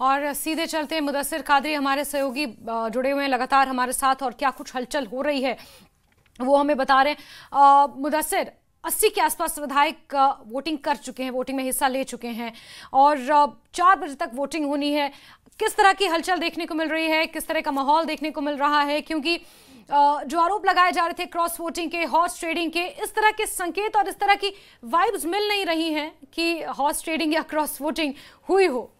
और सीधे चलते हैं, मुदस्सिर कादरी हमारे सहयोगी जुड़े हुए हैं लगातार हमारे साथ, और क्या कुछ हलचल हो रही है वो हमें बता रहे हैं। मुदस्सिर, 80 के आसपास विधायक वोटिंग कर चुके हैं, वोटिंग में हिस्सा ले चुके हैं और 4 बजे तक वोटिंग होनी है। किस तरह की हलचल देखने को मिल रही है, किस तरह का माहौल देखने को मिल रहा है? क्योंकि जो आरोप लगाए जा रहे थे क्रॉस वोटिंग के, हॉर्स ट्रेडिंग के, इस तरह के संकेत और इस तरह की वाइब्स मिल नहीं रही हैं कि हॉर्स ट्रेडिंग या क्रॉस वोटिंग हुई हो।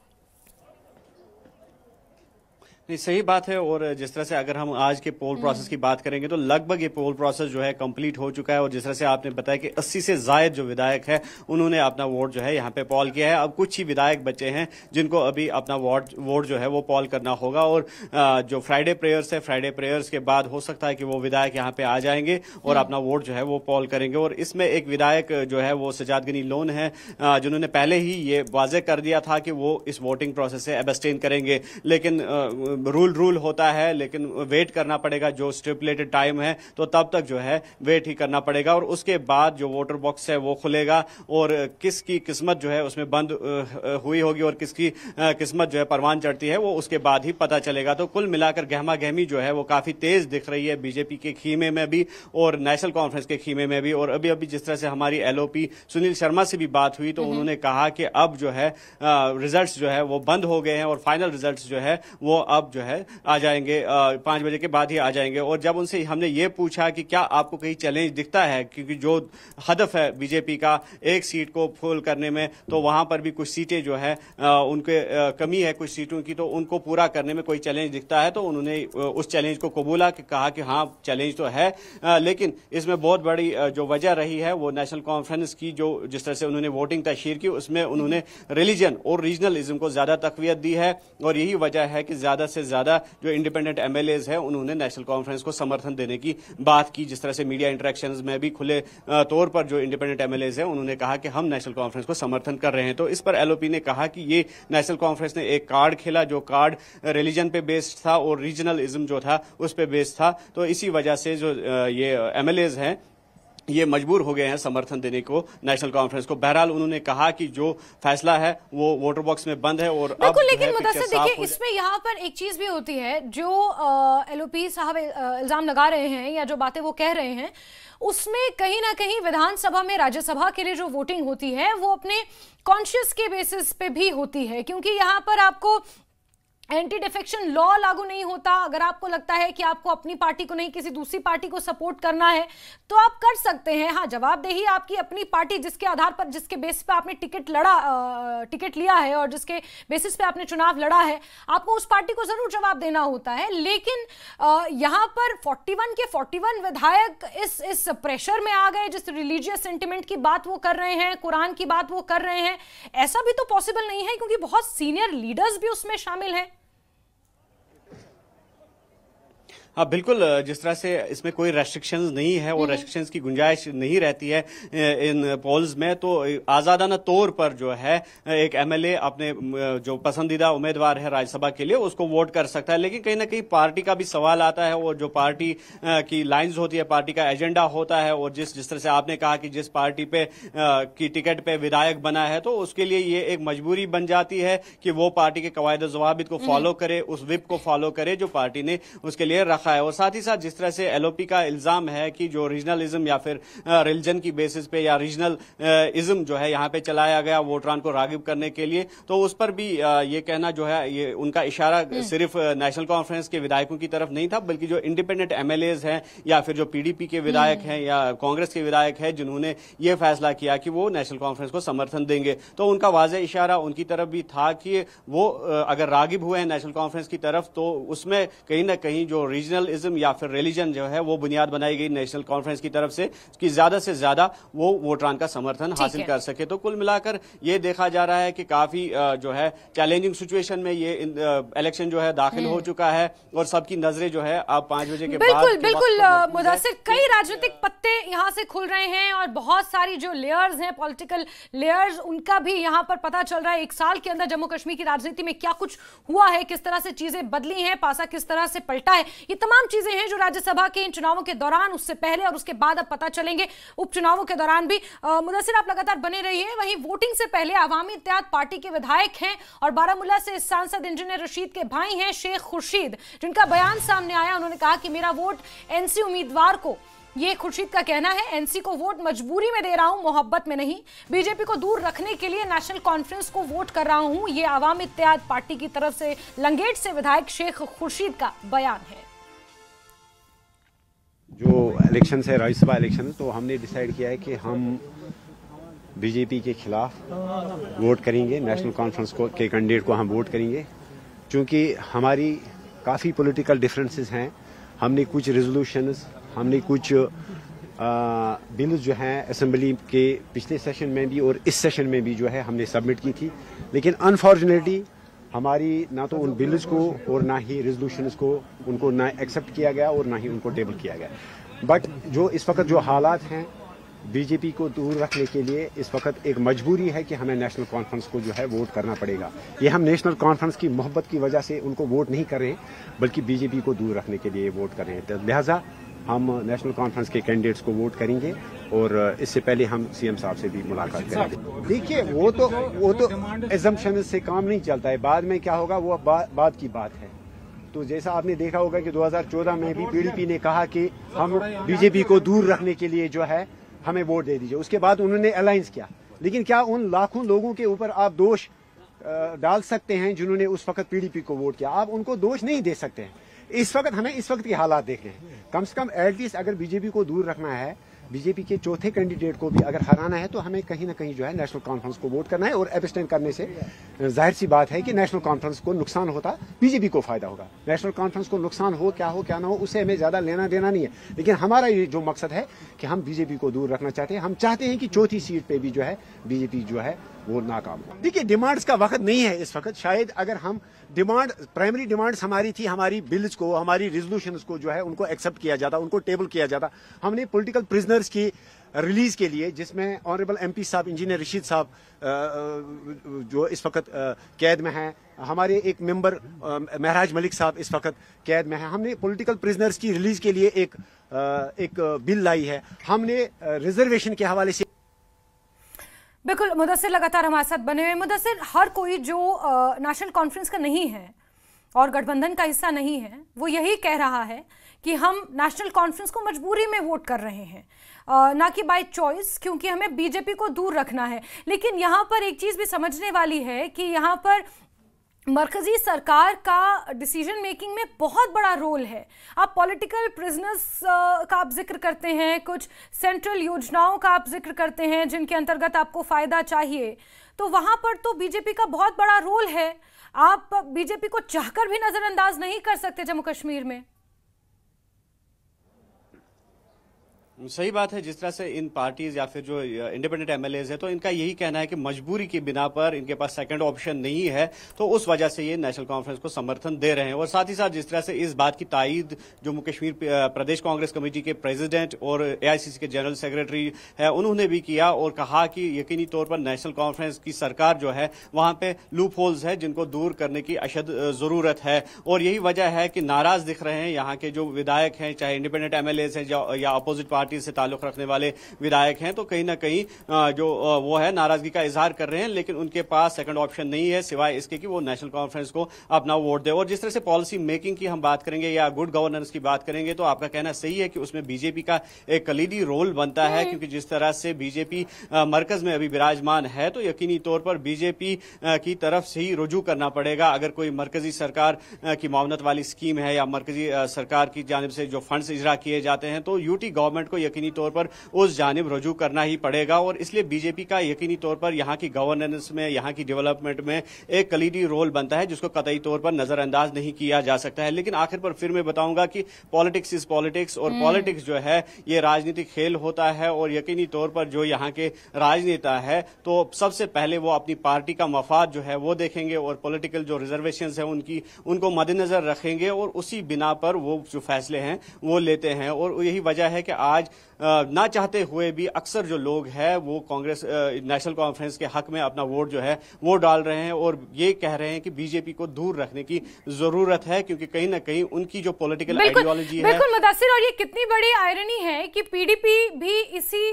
नहीं, सही बात है। और जिस तरह से अगर हम आज के पोल प्रोसेस की बात करेंगे तो लगभग ये पोल प्रोसेस जो है कंप्लीट हो चुका है। और जिस तरह से आपने बताया कि 80 से ज्यादा जो विधायक है उन्होंने अपना वोट जो है यहाँ पे पोल किया है। अब कुछ ही विधायक बचे हैं जिनको अभी अपना वोट जो है वो पोल करना होगा। और जो फ्राइडे प्रेयर्स है, फ्राइडे प्रेयर्स के बाद हो सकता है कि वो विधायक यहाँ पे आ जाएंगे और अपना वोट जो है वो पोल करेंगे। और इसमें एक विधायक जो है वो सजाद गनी लोन है, जिन्होंने पहले ही ये वाजे कर दिया था कि वो इस वोटिंग प्रोसेस से एब्सटेन करेंगे। लेकिन रूल होता है, लेकिन वेट करना पड़ेगा, जो स्टिपुलेटेड टाइम है तो तब तक जो है वेट ही करना पड़ेगा। और उसके बाद जो वोटर बॉक्स है वो खुलेगा और किसकी किस्मत जो है उसमें बंद हुई होगी और किसकी किस्मत जो है परवान चढ़ती है वो उसके बाद ही पता चलेगा। तो कुल मिलाकर गहमा गहमी जो है वो काफी तेज दिख रही है बीजेपी के खीमे में भी और नेशनल कॉन्फ्रेंस के खीमे में भी। और अभी अभी जिस तरह से हमारी एलओपी सुनील शर्मा से भी बात हुई तो उन्होंने कहा कि अब जो है रिजल्ट्स जो है वो बंद हो गए हैं और फाइनल रिजल्ट्स जो है वो अब जो है आ जाएंगे, 5 बजे के बाद ही आ जाएंगे। और जब उनसे हमने ये पूछा कि क्या आपको कहीं चैलेंज दिखता है, क्योंकि जो हदफ है बीजेपी का एक सीट को फुल करने में, तो वहां पर भी कुछ सीटें जो है उनके कमी है कुछ सीटों की, तो उनको पूरा करने में कोई चैलेंज दिखता है। तो उन्होंने उस चैलेंज को कबूला, कहा कि हाँ चैलेंज तो है, लेकिन इसमें बहुत बड़ी जो वजह रही है वो नेशनल कॉन्फ्रेंस की जो जिस तरह से उन्होंने वोटिंग तशहीर की उसमें उन्होंने रिलीजन और रीजनलिज्म को ज्यादा तकवीयत दी है। और यही वजह है कि ज्यादा से ज्यादा जो इंडिपेंडेंट एमएलएज हैं उन्होंने नेशनल कॉन्फ्रेंस को समर्थन देने की बात की। जिस तरह से मीडिया इंटरेक्शंस में भी खुले तौर पर जो इंडिपेंडेंट एमएलएज हैं उन्होंने कहा कि हम नेशनल कॉन्फ्रेंस को समर्थन कर रहे हैं। तो इस पर एलओपी ने कहा कि ये नेशनल कॉन्फ्रेंस ने एक कार्ड खेला, जो कार्ड रिलीजन पे बेस्ड था और रीजनलिज्म जो था उस पे बेस्ड था। तो इसी वजह से जो ये एमएलएज हैं ये मजबूर हो गए हैं समर्थन देने को नेशनल कॉन्फ्रेंस को। बहरहाल उन्होंने कहा कि जो फैसला है वो वोटर बॉक्स में बंद है। और बिल्कुल, लेकिन मुदस्सिर देखिए इसमें यहाँ पर एक चीज भी होती है, जो एलओपी साहब इल्जाम लगा रहे हैं या जो बातें वो कह रहे हैं उसमें कहीं ना कहीं विधानसभा में, राज्यसभा के लिए जो वोटिंग होती है वो अपने कॉन्शियस के बेसिस पे भी होती है, क्योंकि यहाँ पर आपको एंटी डिफेक्शन लॉ लागू नहीं होता। अगर आपको लगता है कि आपको अपनी पार्टी को नहीं किसी दूसरी पार्टी को सपोर्ट करना है तो आप कर सकते हैं। हाँ, जवाबदेही आपकी अपनी पार्टी जिसके आधार पर, जिसके बेसिस पे आपने टिकट लिया है और जिसके बेसिस पे आपने चुनाव लड़ा है, आपको उस पार्टी को जरूर जवाब देना होता है। लेकिन यहाँ पर 41 के 41 विधायक इस प्रेशर में आ गए, जिस रिलीजियस सेंटिमेंट की बात वो कर रहे हैं, कुरान की बात वो कर रहे हैं, ऐसा भी तो पॉसिबल नहीं है क्योंकि बहुत सीनियर लीडर्स भी उसमें शामिल हैं। हाँ बिल्कुल, जिस तरह से इसमें कोई रेस्ट्रिक्शंस नहीं है और रेस्ट्रिक्शंस की गुंजाइश नहीं रहती है इन पोल्स में, तो आजादाना तौर पर जो है एक एमएलए अपने जो पसंदीदा उम्मीदवार है राज्यसभा के लिए उसको वोट कर सकता है। लेकिन कहीं ना कहीं पार्टी का भी सवाल आता है और जो पार्टी की लाइन्स होती है, पार्टी का एजेंडा होता है, और जिस तरह से आपने कहा कि जिस पार्टी पे की टिकट पे विधायक बना है तो उसके लिए ये एक मजबूरी बन जाती है कि वो पार्टी के कवायद ज़वाबित को फॉलो करे, उस विप को फॉलो करे जो पार्टी ने उसके लिए रखा है। और साथ ही साथ जिस तरह से एलओपी का इल्जाम है कि जो रीजनलिज्म या फिर रिलीजन की बेसिस पे या रीजनल इज्म जो है यहाँ पे चलाया गया वोटरान को रागिब करने के लिए, तो उस पर भी ये कहना जो है, ये उनका इशारा सिर्फ नेशनल कॉन्फ्रेंस के विधायकों की तरफ नहीं था, बल्कि जो इंडिपेंडेंट एमएलएज हैं या फिर जो पीडीपी के विधायक हैं या कांग्रेस के विधायक हैं जिन्होंने ये फैसला किया कि वो नेशनल कॉन्फ्रेंस को समर्थन देंगे, तो उनका वाज़ेह इशारा उनकी तरफ भी था कि वो अगर रागिब हुए हैं नेशनल कॉन्फ्रेंस की तरफ तो उसमें कहीं ना कहीं जो रीजनल या फिर रिलीजन जो है वो बुनियाद बनाई गई नेशनल कॉन्फ्रेंस की तरफ से कि ज्यादा से ज्यादा वो वोटरान का समर्थन हासिल कर सके। तो कुल मिलाकर ये देखा जा रहा है कि काफी जो है चैलेंजिंग सिचुएशन में ये इलेक्शन जो है दाखिल हो चुका है और सबकी नजरें जो है अब 5 बजे के बाद बिल्कुल मुदस्सिर, कई राजनीतिक पत्ते यहाँ से खुल रहे हैं और बहुत सारी जो लेयर्स हैं, पॉलिटिकल लेयर्स, उनका भी यहाँ पर पता चल रहा है। 1 साल के अंदर जम्मू कश्मीर की राजनीति में क्या कुछ हुआ है, किस तरह से चीजें बदली हैं, पासा किस तरह से पलटा है, ये तमाम चीजें हैं जो राज्यसभा के इन चुनावों के दौरान, उससे पहले और उसके बाद अब पता चलेंगे, उपचुनावों के दौरान भी। मुदस्सिर, आप लगातार बने रहिए। वहीं वोटिंग से पहले अवामी इत्तेहाद पार्टी के विधायक हैं और बारामूला से सांसद इंजीनियर रशीद के भाई हैं शेख खुर्शीद, जिनका बयान सामने आया। उन्होंने कहा कि मेरा वोट एनसी उम्मीदवार को, ये खुर्शीद का कहना है, एनसी को वोट मजबूरी में दे रहा हूं, मोहब्बत में नहीं। बीजेपी को दूर रखने के लिए नेशनल कॉन्फ्रेंस को वोट कर रहा हूं। ये अवामी इत्तेहाद पार्टी की तरफ से लंगेट से विधायक शेख खुर्शीद का बयान है। जो इलेक्शन है, राज्यसभा इलेक्शन, तो हमने डिसाइड किया है कि हम बीजेपी के खिलाफ वोट करेंगे। नेशनल कॉन्फ्रेंस के कैंडिडेट को हम वोट करेंगे, क्योंकि हमारी काफ़ी पॉलिटिकल डिफरेंसेस हैं। हमने कुछ रेजोल्यूशंस, हमने कुछ बिल्स जो हैं असेंबली के पिछले सेशन में भी और इस सेशन में भी जो है हमने सबमिट की थी, लेकिन अनफॉर्चुनेटली हमारी ना तो उन बिल्स को और ना ही रेजोल्यूशंस को उनको ना एक्सेप्ट किया गया और ना ही उनको टेबल किया गया। बट जो इस वक्त जो हालात हैं, बीजेपी को दूर रखने के लिए इस वक्त एक मजबूरी है कि हमें नेशनल कॉन्फ्रेंस को जो है वोट करना पड़ेगा। ये हम नेशनल कॉन्फ्रेंस की मोहब्बत की वजह से उनको वोट नहीं कर रहे, बल्कि बीजेपी को दूर रखने के लिए वोट कर रहे हैं। तो लिहाजा हम नेशनल कॉन्फ्रेंस के कैंडिडेट्स को वोट करेंगे और इससे पहले हम सीएम साहब से भी मुलाकात करेंगे। देखिए, वो तो एजम्पशन से काम नहीं चलता है, बाद में क्या होगा वो बाद की बात है। तो जैसा आपने देखा होगा कि 2014 में भी पीडीपी ने कहा कि हम बीजेपी को दूर रखने के लिए जो है हमें वोट दे दीजिए। उसके बाद उन्होंने अलायंस किया, लेकिन क्या उन लाखों लोगों के ऊपर आप दोष डाल सकते हैं जिन्होंने उस वक्त पीडीपी को वोट किया? आप उनको दोष नहीं दे सकते हैं। इस वक्त हमें इस वक्त के हालात देखने हैं। कम से कम एटलीस्ट अगर बीजेपी को दूर रखना है, बीजेपी के चौथे कैंडिडेट को भी अगर हराना है, तो हमें कहीं ना कहीं जो है नेशनल कॉन्फ्रेंस को वोट करना है। और एब्सटेन करने से जाहिर सी बात है कि नेशनल कॉन्फ्रेंस को नुकसान होता, बीजेपी को फायदा होगा। नेशनल कॉन्फ्रेंस को नुकसान हो क्या ना हो, उससे हमें ज्यादा लेना देना नहीं है। लेकिन हमारा ये जो मकसद है कि हम बीजेपी को दूर रखना चाहते हैं। हम चाहते हैं कि चौथी सीट पे भी जो है बीजेपी जो है वो नाकाम हो। देखिए, डिमांड्स का वक्त नहीं है इस वक्त। शायद अगर हम प्राइमरी डिमांड्स हमारी थी, हमारी बिल्स को, हमारी रेजोल्यूशंस को जो है उनको एक्सेप्ट किया जाता, उनको टेबल किया जाता। हमने पॉलिटिकल प्रिजनर्स की रिलीज के लिए, जिसमें ऑनरेबल एमपी साहब इंजीनियर रशीद साहब जो इस वक्त कैद में हैं, हमारे एक मेंबर महराज मलिक साहब इस वक्त कैद में हैं, हमने पॉलिटिकल प्रिजनर्स की रिलीज के लिए एक बिल लाई है। हमने रिजर्वेशन के हवाले से बिल्कुल। मुदस्सिर लगातार हमारे साथ बने हुए। मुदस्सिर, हर कोई जो नेशनल कॉन्फ्रेंस का नहीं है और गठबंधन का हिस्सा नहीं है, वो यही कह रहा है कि हम नेशनल कॉन्फ्रेंस को मजबूरी में वोट कर रहे हैं, ना कि बाय चॉइस, क्योंकि हमें बीजेपी को दूर रखना है। लेकिन यहाँ पर एक चीज भी समझने वाली है कि यहाँ पर मरकजी सरकार का डिसीजन मेकिंग में बहुत बड़ा रोल है। आप पॉलिटिकल प्रिजनर्स का आप जिक्र करते हैं, कुछ सेंट्रल योजनाओं का आप जिक्र करते हैं जिनके अंतर्गत आपको फायदा चाहिए, तो वहां पर तो बीजेपी का बहुत बड़ा रोल है। आप बीजेपी को चाहकर भी नजरअंदाज नहीं कर सकते जम्मू कश्मीर में। सही बात है। जिस तरह से इन पार्टीज या फिर जो इंडिपेंडेंट एमएलएज है, तो इनका यही कहना है कि मजबूरी की बिना पर इनके पास सेकंड ऑप्शन नहीं है, तो उस वजह से ये नेशनल कॉन्फ्रेंस को समर्थन दे रहे हैं। और साथ ही साथ जिस तरह से इस बात की तायीद जम्मू कश्मीर प्रदेश कांग्रेस कमेटी के प्रेसिडेंट और एआईसीसी के जनरल सेक्रेटरी है, उन्होंने भी किया और कहा कि यकीनी तौर पर नेशनल कॉन्फ्रेंस की सरकार जो है वहां पे लूप होल्स है जिनको दूर करने की अशद जरूरत है। और यही वजह है कि नाराज दिख रहे हैं यहाँ के जो विधायक हैं, चाहे इंडिपेंडेंट एमएलएज हैं या अपोजिट पार्टी से ताल्लुक रखने वाले विधायक हैं, तो कहीं ना कहीं जो वो है नाराजगी का इजहार कर रहे हैं। लेकिन उनके पास सेकंड ऑप्शन नहीं है सिवाय इसके कि वो नेशनल कॉन्फ्रेंस को अपना वोट दे। और जिस तरह से पॉलिसी मेकिंग की हम बात करेंगे या गुड गवर्नेंस की बात करेंगे, तो आपका कहना सही है कि उसमें बीजेपी का एक कलीदी रोल बनता है, क्योंकि जिस तरह से बीजेपी मरकज में अभी विराजमान है, तो यकीनी तौर पर बीजेपी की तरफ से ही रुजू करना पड़ेगा। अगर कोई मरकजी सरकार की मावनत वाली स्कीम है या मरकजी सरकार की जानिब से जो फंड्स इजरा किए जाते हैं, तो यूटी गवर्नमेंट को यकीनी तौर पर उस जानिब रुजू करना ही पड़ेगा। और इसलिए बीजेपी का यकीनी तौर पर यहाँ की गवर्नेंस में, यहाँ की डेवलपमेंट में एक कलीदी रोल बनता है, जिसको कतई तौर पर नजरअंदाज नहीं किया जा सकता है। लेकिन आखिर पर फिर मैं बताऊंगा कि पॉलिटिक्स इज पॉलिटिक्स, और पॉलिटिक्स जो है ये राजनीतिक खेल होता है। और यकीनी तौर पर जो यहाँ के राजनेता है, तो सबसे पहले वो अपनी पार्टी का मफाद जो है वो देखेंगे और पॉलिटिकल जो रिजर्वेशन है उनको मद्देनजर रखेंगे, और उसी बिना पर वो जो फैसले हैं वो लेते हैं। और यही वजह है कि आज आज ना चाहते हुए भी अक्सर जो लोग हैं वो कांग्रेस नेशनल कॉन्फ्रेंस के हक में अपना वोट जो है वो डाल रहे हैं और ये कह रहे हैं कि बीजेपी को दूर रखने की जरूरत है, क्योंकि कहीं ना कहीं उनकी जो पॉलिटिकल आइडियोलॉजी है। बिल्कुल मुदस्सिर, और ये कितनी बड़ी आयरनी है कि पीडीपी भी इसी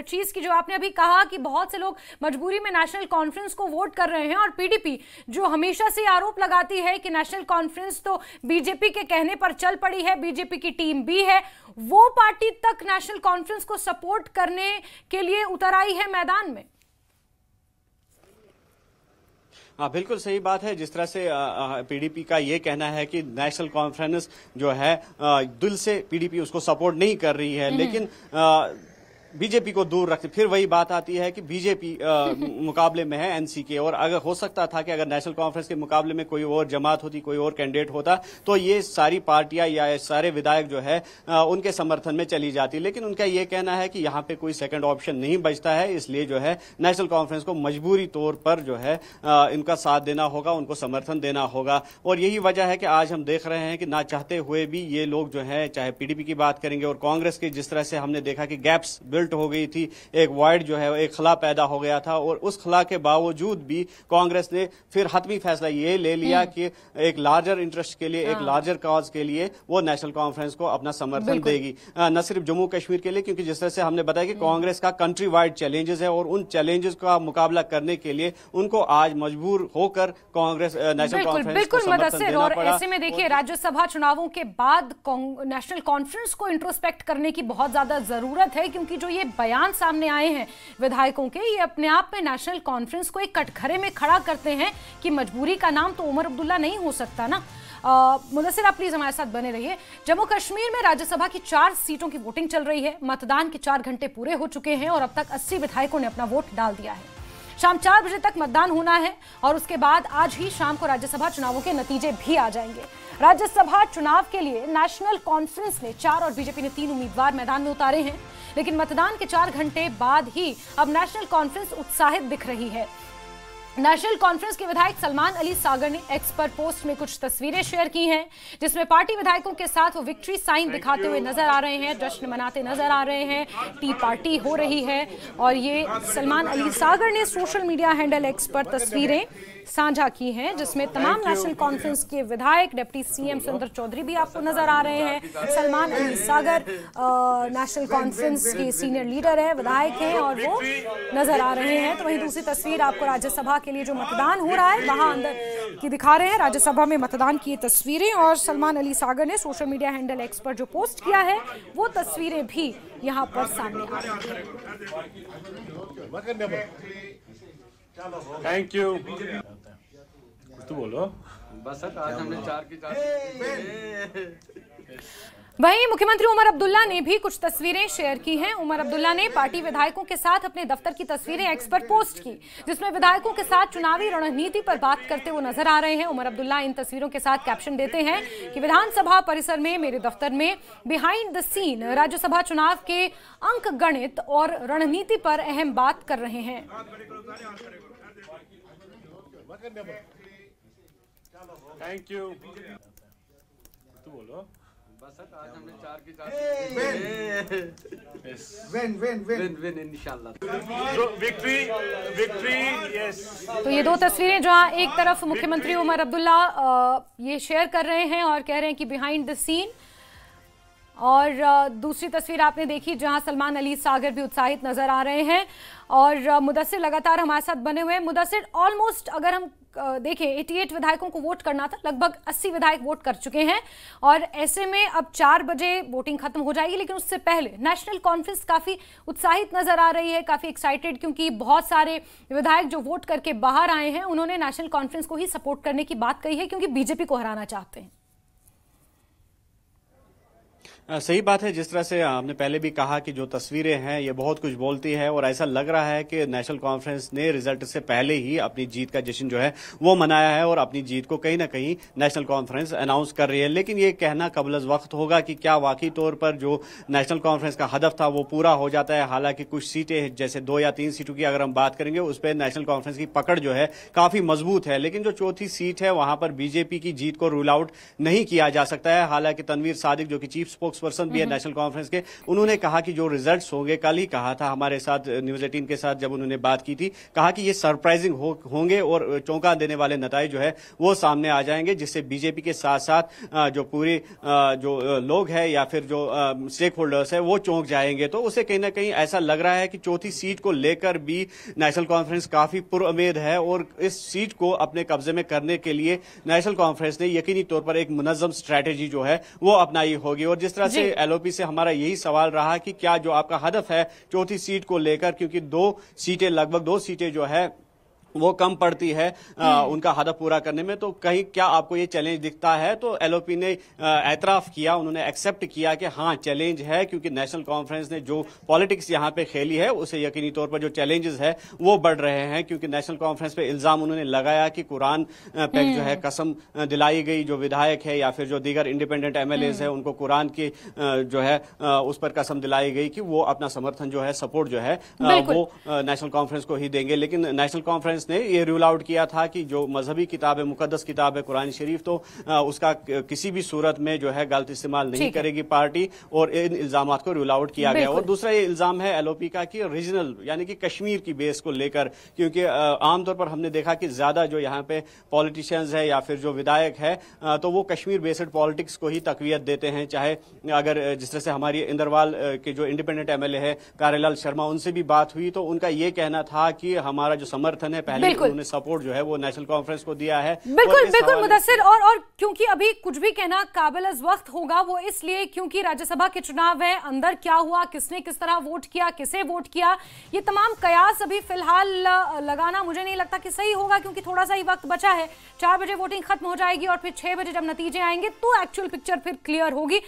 चीज की, जो आपने अभी कहा कि बहुत से लोग मजबूरी में नेशनल कॉन्फ्रेंस को वोट कर रहे हैं, और पीडीपी जो हमेशा से आरोप लगाती है कि नेशनल कॉन्फ्रेंस तो बीजेपी के कहने पर चल पड़ी है, बीजेपी की टीम भी है, वो पार्टी तक नेशनल कॉन्फ्रेंस को सपोर्ट करने के लिए उतर आई है मैदान में। हाँ, बिल्कुल सही बात है। जिस तरह से पीडीपी का ये कहना है कि नेशनल कॉन्फ्रेंस जो है दिल से पीडीपी उसको सपोर्ट नहीं कर रही है, लेकिन बीजेपी को दूर रखते, फिर वही बात आती है कि बीजेपी मुकाबले में है एनसी के, और अगर हो सकता था कि अगर नेशनल कॉन्फ्रेंस के मुकाबले में कोई और जमात होती, कोई और कैंडिडेट होता, तो ये सारी पार्टियां या सारे विधायक जो है उनके समर्थन में चली जाती। लेकिन उनका ये कहना है कि यहाँ पे कोई सेकंड ऑप्शन नहीं बचता है, इसलिए जो है नेशनल कॉन्फ्रेंस को मजबूरी तौर पर जो है इनका साथ देना होगा, उनको समर्थन देना होगा। और यही वजह है कि आज हम देख रहे हैं कि ना चाहते हुए भी ये लोग जो है, चाहे पीडीपी की बात करेंगे और कांग्रेस की, जिस तरह से हमने देखा कि गैप्स हो गई थी, एक वाइड जो है एक खला पैदा हो गया था, और उस खला के बावजूद भी कांग्रेस ने फिर हतमी फैसला ये ले लिया कि एक लार्जर इंटरेस्ट के लिए, एक लार्जर कॉज के लिए वो नेशनल कॉन्फ्रेंस को अपना समर्थन देगी, न सिर्फ जम्मू कश्मीर के लिए, क्योंकि जिस तरह से हमने बताया कि कांग्रेस का कंट्री वाइड चैलेंजेस है, और उन चैलेंजेस का मुकाबला करने के लिए उनको आज मजबूर होकर कांग्रेस नेशनल कॉन्फ्रेंस को समर्थन देना पड़ा। ऐसे में देखिए, राज्यसभा चुनावों के बाद नेशनल कॉन्फ्रेंस को इंट्रोस्पेक्ट करने की बहुत ज्यादा जरूरत है, क्योंकि जो ये बयान सामने आए हैं विधायकों के, ये अपने आप में नेशनल कॉन्फ्रेंस को एक कटघरे में खड़ा करते हैं कि मजबूरी का नाम तो उमर अब्दुल्ला नहीं हो सकता ना। मुदस्सिर, आप प्लीज हमारे साथ बने रहिए। जम्मू कश्मीर में राज्यसभा की 4 सीटों की वोटिंग चल रही है। मतदान के 4 घंटे पूरे हो चुके हैं और अब तक 80 विधायकों ने अपना वोट डाल दिया है। शाम 4 बजे तक मतदान होना है और उसके बाद आज ही शाम को राज्यसभा चुनावों के नतीजे भी आ जाएंगे। राज्यसभा चुनाव के लिए नेशनल कॉन्फ्रेंस ने 4 और बीजेपी ने 3 उम्मीदवार मैदान में उतारे हैं, लेकिन मतदान के 4 घंटे बाद ही अब नेशनल कॉन्फ्रेंस उत्साहित दिख रही है। नेशनल कॉन्फ्रेंस के विधायक सलमान अली सागर ने एक्स पर पोस्ट में कुछ तस्वीरें शेयर की हैं, जिसमें पार्टी विधायकों के साथ वो विक्ट्री साइन दिखाते हुए नजर आ रहे हैं, जश्न मनाते नजर आ रहे हैं, टी पार्टी हो रही है। और ये सलमान अली सागर ने सोशल मीडिया हैंडल एक्स पर तस्वीरें साझा की हैं, जिसमें तमाम नेशनल कॉन्फ्रेंस के विधायक, डिप्टी सीएम सुंदर चौधरी भी आपको नजर आ रहे हैं। सलमान अली सागर नेशनल कॉन्फ्रेंस के सीनियर लीडर है, विधायक हैं, और वो नजर आ रहे हैं। तो वहीं दूसरी तस्वीर आपको राज्यसभा के लिए जो मतदान हो रहा है वहां अंदर की दिखा रहे हैं, राज्यसभा में मतदान की तस्वीरें। और सलमान अली सागर ने सोशल मीडिया हैंडल एक्स पर जो पोस्ट किया है वो तस्वीरें भी यहाँ पर सामने आ रही हैं। Thank you. तो बोलो बस सर, आज हमने 4 की 4। वहीं मुख्यमंत्री उमर अब्दुल्ला ने भी कुछ तस्वीरें शेयर की हैं। उमर अब्दुल्ला ने पार्टी विधायकों के साथ अपने दफ्तर की तस्वीरें एक्स पर पोस्ट की, जिसमें विधायकों के साथ चुनावी रणनीति पर बात करते हुए नजर आ रहे हैं। उमर अब्दुल्ला इन तस्वीरों के साथ कैप्शन देते हैं कि विधानसभा परिसर में मेरे दफ्तर में बिहाइंड द सीन राज्यसभा चुनाव के अंक गणित और रणनीति पर अहम बात कर रहे हैं। Thank you. तो बोलो बस सर, आज हमने 4 की 4। विन इंशाल्लाह। Victory yes. तो ये 2 तस्वीरें जहां एक तरफ मुख्यमंत्री उमर अब्दुल्ला ये शेयर कर रहे हैं और कह रहे हैं कि बिहाइंड द सीन, और दूसरी तस्वीर आपने देखी जहां सलमान अली सागर भी उत्साहित नजर आ रहे हैं। और मुदस्सिर लगातार हमारे साथ बने हुए हैं। मुदस्सिर, ऑलमोस्ट अगर हम देखें 88 विधायकों को वोट करना था, लगभग 80 विधायक वोट कर चुके हैं, और ऐसे में अब 4 बजे वोटिंग खत्म हो जाएगी। लेकिन उससे पहले नेशनल कॉन्फ्रेंस काफी उत्साहित नजर आ रही है, काफी एक्साइटेड, क्योंकि बहुत सारे विधायक जो वोट करके बाहर आए हैं उन्होंने नेशनल कॉन्फ्रेंस को ही सपोर्ट करने की बात कही है, क्योंकि बीजेपी को हराना चाहते हैं। सही बात है। जिस तरह से हमने पहले भी कहा कि जो तस्वीरें हैं ये बहुत कुछ बोलती है, और ऐसा लग रहा है कि नेशनल कॉन्फ्रेंस ने रिजल्ट से पहले ही अपनी जीत का जश्न जो है वो मनाया है, और अपनी जीत को कहीं ना कहीं नेशनल कॉन्फ्रेंस अनाउंस कर रही है। लेकिन ये कहना कबल वक्त होगा कि क्या वाकई तौर पर जो नेशनल कॉन्फ्रेंस का हदफ था वो पूरा हो जाता है। हालांकि कुछ सीटें, जैसे 2 या 3 सीटों की अगर हम बात करेंगे, उस पर नेशनल कॉन्फ्रेंस की पकड़ जो है काफी मजबूत है। लेकिन जो चौथी सीट है वहां पर बीजेपी की जीत को रूल आउट नहीं किया जा सकता है। हालांकि तनवीर सादिक जो कि चीफ स्पोक्स पर्सन भी है नेशनल कॉन्फ्रेंस के, उन्होंने कहा कि जो रिजल्ट्स होंगे, कल ही कहा था हमारे साथ न्यूज 18 के साथ जब उन्होंने बात की थी, कहा कि ये सरप्राइजिंग होंगे और चौंका देने वाले नतीजे जो है वो सामने आ जाएंगे, जिससे बीजेपी के साथ साथ जो पूरे जो लोग हैं या फिर जो स्टेक होल्डर्स है वो चौंक जाएंगे। तो उसे कहीं ना कहीं ऐसा लग रहा है कि चौथी सीट को लेकर भी नेशनल कॉन्फ्रेंस काफी पुरुउम्मीद है और इस सीट को अपने कब्जे में करने के लिए नेशनल कॉन्फ्रेंस ने यकीनी तौर पर एक मुनज़्ज़म स्ट्रैटेजी जो है वो अपनाई होगी। और जिस तरह से एलओपी से हमारा यही सवाल रहा कि क्या जो आपका हदफ है चौथी सीट को लेकर, क्योंकि लगभग दो सीटें जो है वो कम पड़ती है उनका हदफ पूरा करने में, तो कहीं क्या आपको ये चैलेंज दिखता है? तो एलओपी ने एतराफ किया, उन्होंने एक्सेप्ट किया कि हाँ चैलेंज है, क्योंकि नेशनल कॉन्फ्रेंस ने जो पॉलिटिक्स यहाँ पे खेली है उसे यकीनी तौर पर जो चैलेंजेस है वो बढ़ रहे हैं, क्योंकि नेशनल कॉन्फ्रेंस पे इल्जाम उन्होंने लगाया कि कुरान पे जो है कसम दिलाई गई, जो विधायक है या फिर जो दीगर इंडिपेंडेंट एमएलएज है उनको कुरान की जो है उस पर कसम दिलाई गई कि वो अपना समर्थन जो है, सपोर्ट जो है वो नेशनल कॉन्फ्रेंस को ही देंगे। लेकिन नेशनल कॉन्फ्रेंस ने ये रूल आउट किया था कि जो मजहबी किताब है, मुकद्दस किताब है कुरान शरीफ, तो उसका किसी भी सूरत में जो है गलत इस्तेमाल नहीं करेगी पार्टी, और इन इल्जामात को रूल आउट किया गया। और दूसरा ये इल्जाम है एलओपी का कि रीजनल यानी कि कश्मीर की बेस को लेकर, क्योंकि आमतौर पर हमने देखा कि ज्यादा जो यहाँ पे पॉलिटिशियंस है या फिर जो विधायक है तो वो कश्मीर बेस्ड पॉलिटिक्स को ही तकवीत देते हैं। चाहे अगर जिस तरह से हमारी इंदरवाल के जो इंडिपेंडेंट एमएलए है प्यारेलाल शर्मा, उनसे भी बात हुई तो उनका ये कहना था कि हमारा जो समर्थन है पहले उन्होंने सपोर्ट जो है वो नेशनल कॉन्फ्रेंस को दिया है। बिल्कुल मुदस्सिर, और क्योंकि अभी कुछ भी कहना काबिल अज़ वक्त होगा, वो इसलिए क्योंकि राज्यसभा के चुनाव है, अंदर क्या हुआ, किसने किस तरह वोट किया, किसे वोट किया, ये तमाम कयास अभी फिलहाल लगाना मुझे नहीं लगता कि सही होगा, क्योंकि थोड़ा सा ही वक्त बचा है। 4 बजे वोटिंग खत्म हो जाएगी और फिर 6 बजे जब नतीजे आएंगे तो एक्चुअल पिक्चर फिर क्लियर होगी।